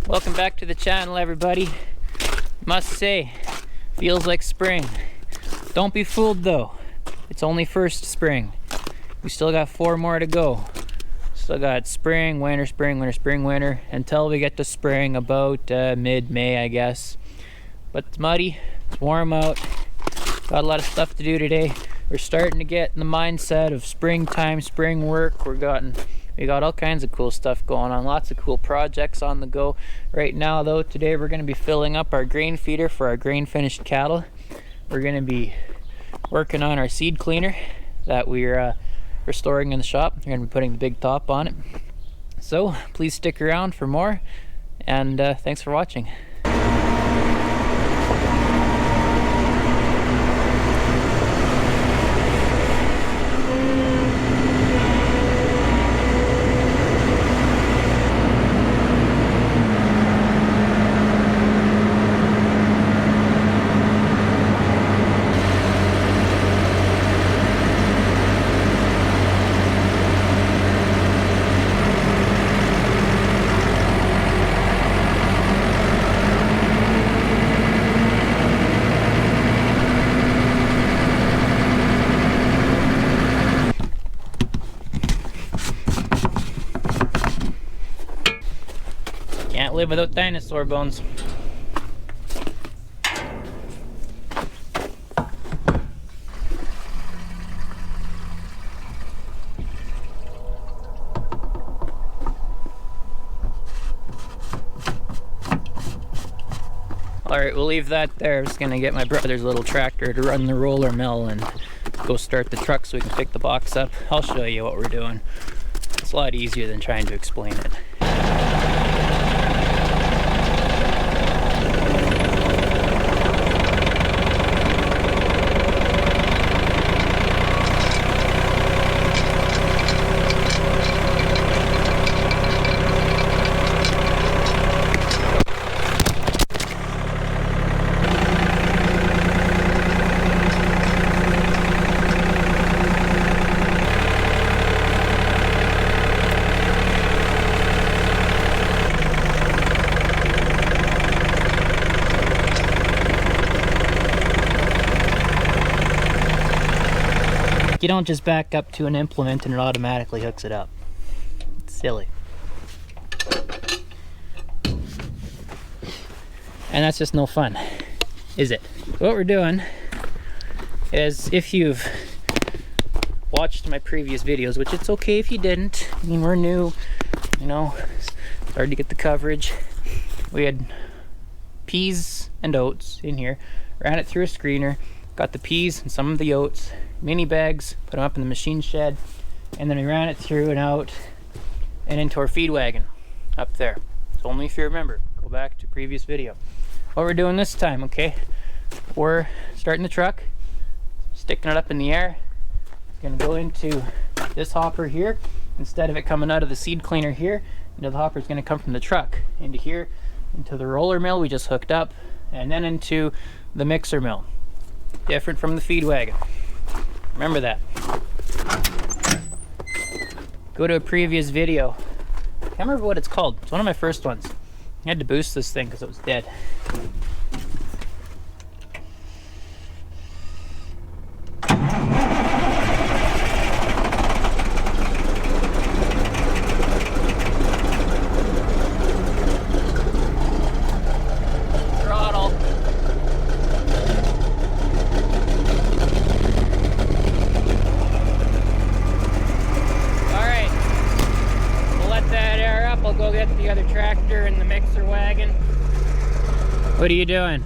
Welcome back to the channel, everybody. Must say, feels like spring. Don't be fooled though, it's only first spring. We still got 4 more to go. Still got spring, winter, spring, winter, spring, winter, until we get to spring about mid-May, I guess. But it's muddy, it's warm out, got a lot of stuff to do today. We're starting to get in the mindset of springtime, spring work. We got all kinds of cool stuff going on, lots of cool projects on the go. Right now though, today we're going to be filling up our grain feeder for our grain finished cattle. We're going to be working on our seed cleaner that we're storing in the shop. We're going to be putting the big top on it. So please stick around for more, and thanks for watching. Can't live without dinosaur bones. Alright, we'll leave that there. I'm just gonna get my brother's little tractor to run the roller mill and go start the truck so we can pick the box up. I'll show you what we're doing. It's a lot easier than trying to explain it. You don't just back up to an implement and it automatically hooks it up. It's silly. And that's just no fun, is it? What we're doing is, if you've watched my previous videos, which it's okay if you didn't, I mean, we're new, you know, it's hard to get the coverage. We had peas and oats in here, ran it through a screener, got the peas and some of the oats, mini bags, put them up in the machine shed, and then we ran it through and out and into our feed wagon up there. So only if you remember, go back to previous video. What we're doing this time, okay, we're starting the truck, sticking it up in the air. It's gonna go into this hopper here. Instead of it coming out of the seed cleaner here, into the hopper is gonna come from the truck into here, into the roller mill we just hooked up, and then into the mixer mill. Different from the feed wagon. Remember that. Go to a previous video. I can't remember what it's called. It's one of my first ones. I had to boost this thing because it was dead. Go get the other tractor and the mixer wagon. What are you doing?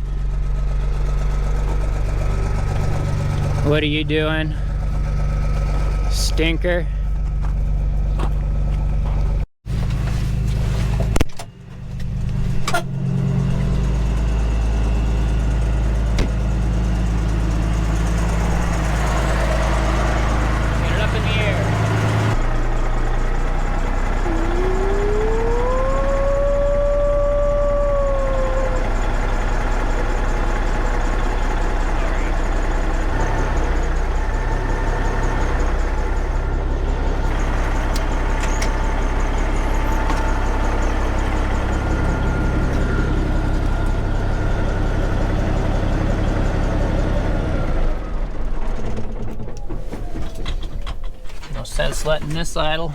What are you doing? Stinker. Get it up in the air. just letting this idle.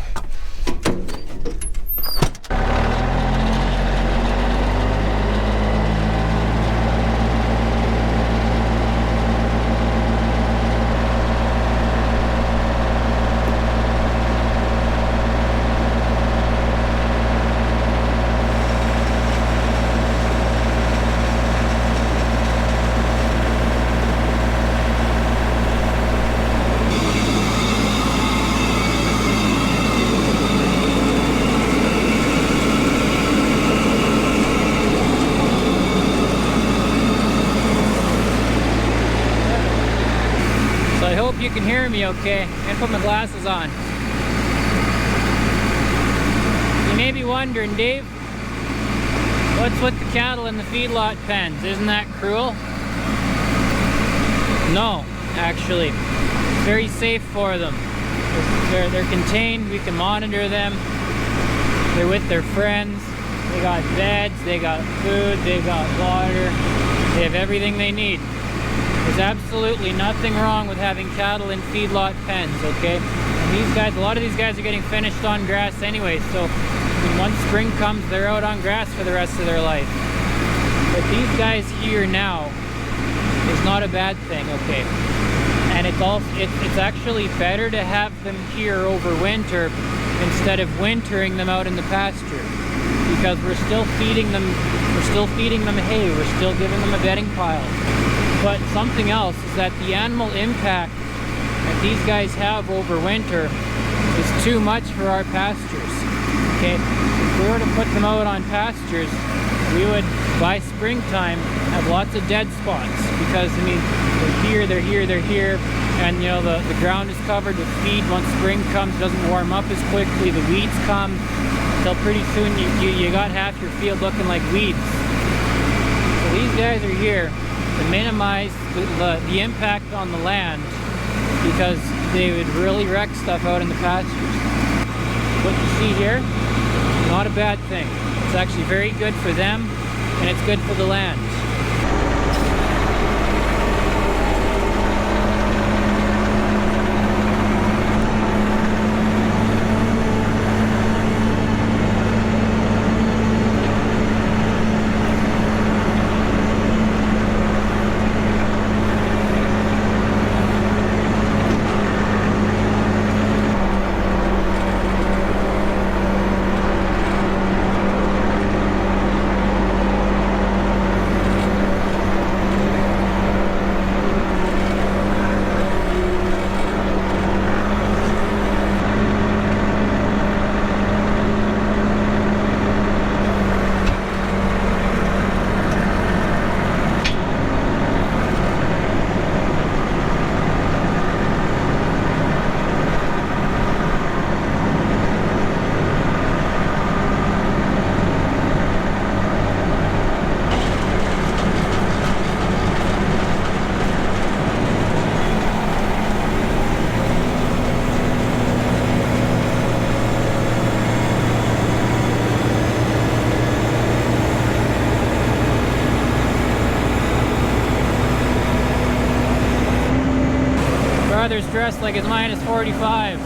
I hope you can hear me okay. I'm gonna put my glasses on. You may be wondering, Dave, what's with the cattle in the feedlot pens? Isn't that cruel? No, actually. It's very safe for them. They're contained, we can monitor them. They're with their friends. They got beds, they got food, they got water. They have everything they need. There's absolutely nothing wrong with having cattle in feedlot pens, okay? And these guys, a lot of these guys are getting finished on grass anyway, so once spring comes, they're out on grass for the rest of their life. But these guys here now is not a bad thing, okay? And it's actually better to have them here over winter instead of wintering them out in the pasture, because we're still feeding them hay, we're still giving them a bedding pile. But something else is that the animal impact that these guys have over winter is too much for our pastures. Okay, if we were to put them out on pastures, we would, by springtime, have lots of dead spots, because I mean, they're here, and you know the ground is covered with feed. Once spring comes, it doesn't warm up as quickly. The weeds come, until pretty soon you got half your field looking like weeds. So these guys are here to minimize the impact on the land, because they would really wreck stuff out in the pastures. What you see here, not a bad thing. It's actually very good for them, and it's good for the land. Brother's dressed like it's minus 45.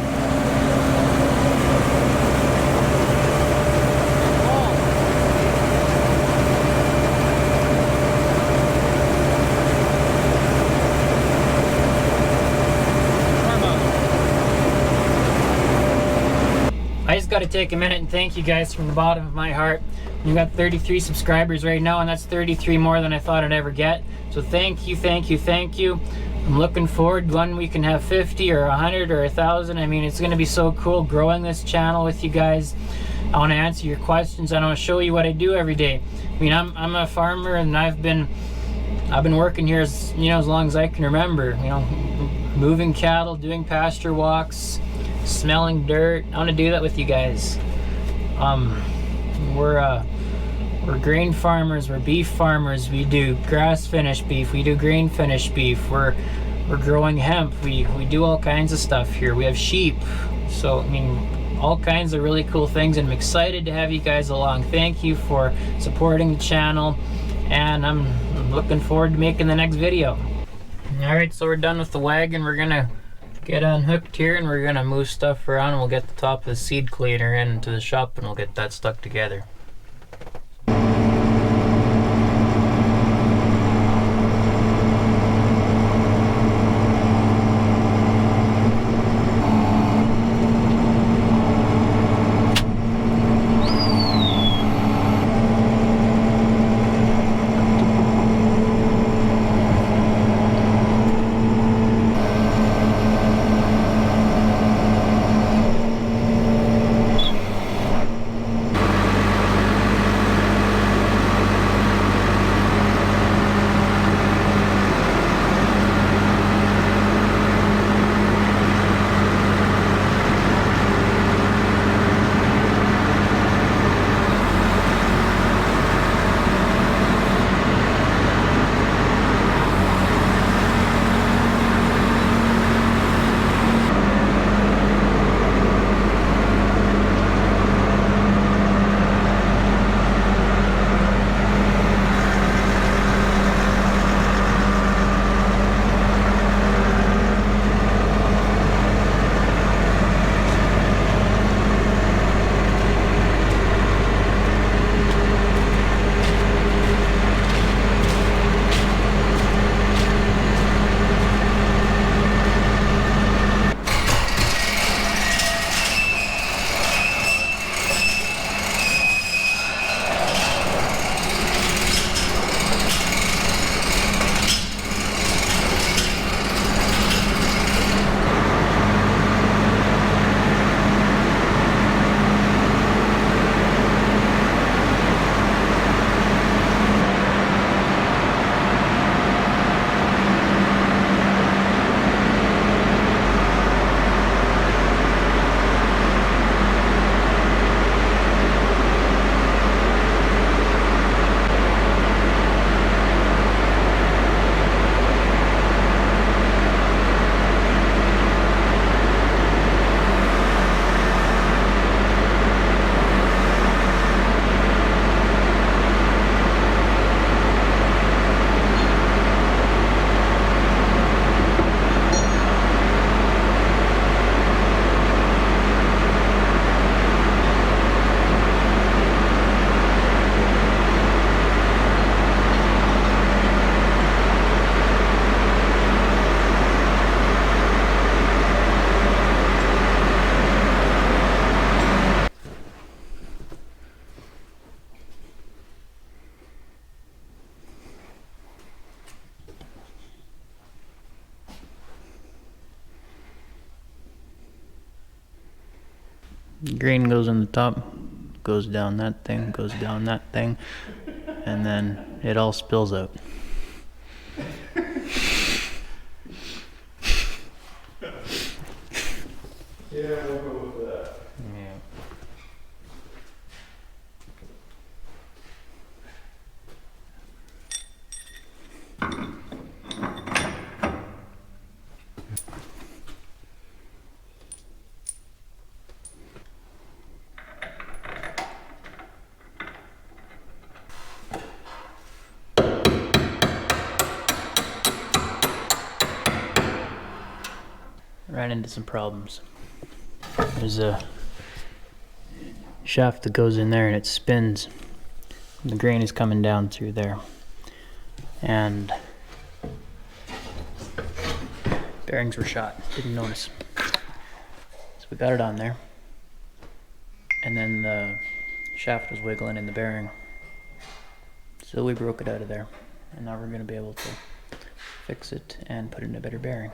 I just got to take a minute and thank you guys from the bottom of my heart. We've got 33 subscribers right now, and that's 33 more than I thought I'd ever get. So thank you, thank you, thank you. I'm looking forward when we can have 50 or 100 or 1,000. I mean, it's going to be so cool growing this channel with you guys. I want to answer your questions. I want to show you what I do every day. I mean, I'm a farmer, and I've been working here as long as I can remember. You know, moving cattle, doing pasture walks, smelling dirt. I want to do that with you guys. We're grain farmers, we're beef farmers, we do grass finished beef, we do grain finished beef, we're growing hemp, we do all kinds of stuff here. We have sheep. So I mean, all kinds of really cool things, and I'm excited to have you guys along. Thank you for supporting the channel, and I'm looking forward to making the next video. Alright, so we're done with the wagon. We're gonna get unhooked here, and we're gonna move stuff around, and we'll get the top of the seed cleaner into the shop, and we'll get that stuck together. Green goes in the top, goes down that thing, goes down that thing, and then it all spills out. Yeah, we'll go with that. Yeah. Ran into some problems. There's a shaft that goes in there and it spins. And the grain is coming down through there. And bearings were shot, didn't notice. So we got it on there. And then the shaft was wiggling in the bearing. So we broke it out of there. And now we're going to be able to fix it and put in a better bearing.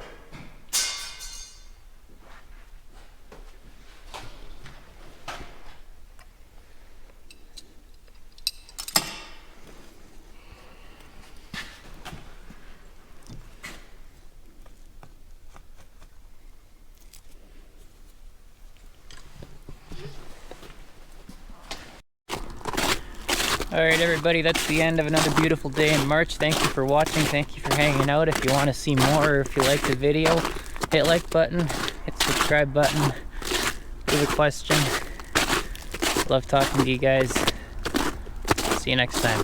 Alright everybody, that's the end of another beautiful day in March. Thank you for watching, thank you for hanging out. If you want to see more or if you like the video, hit like button, hit subscribe button, leave a question. Love talking to you guys. See you next time.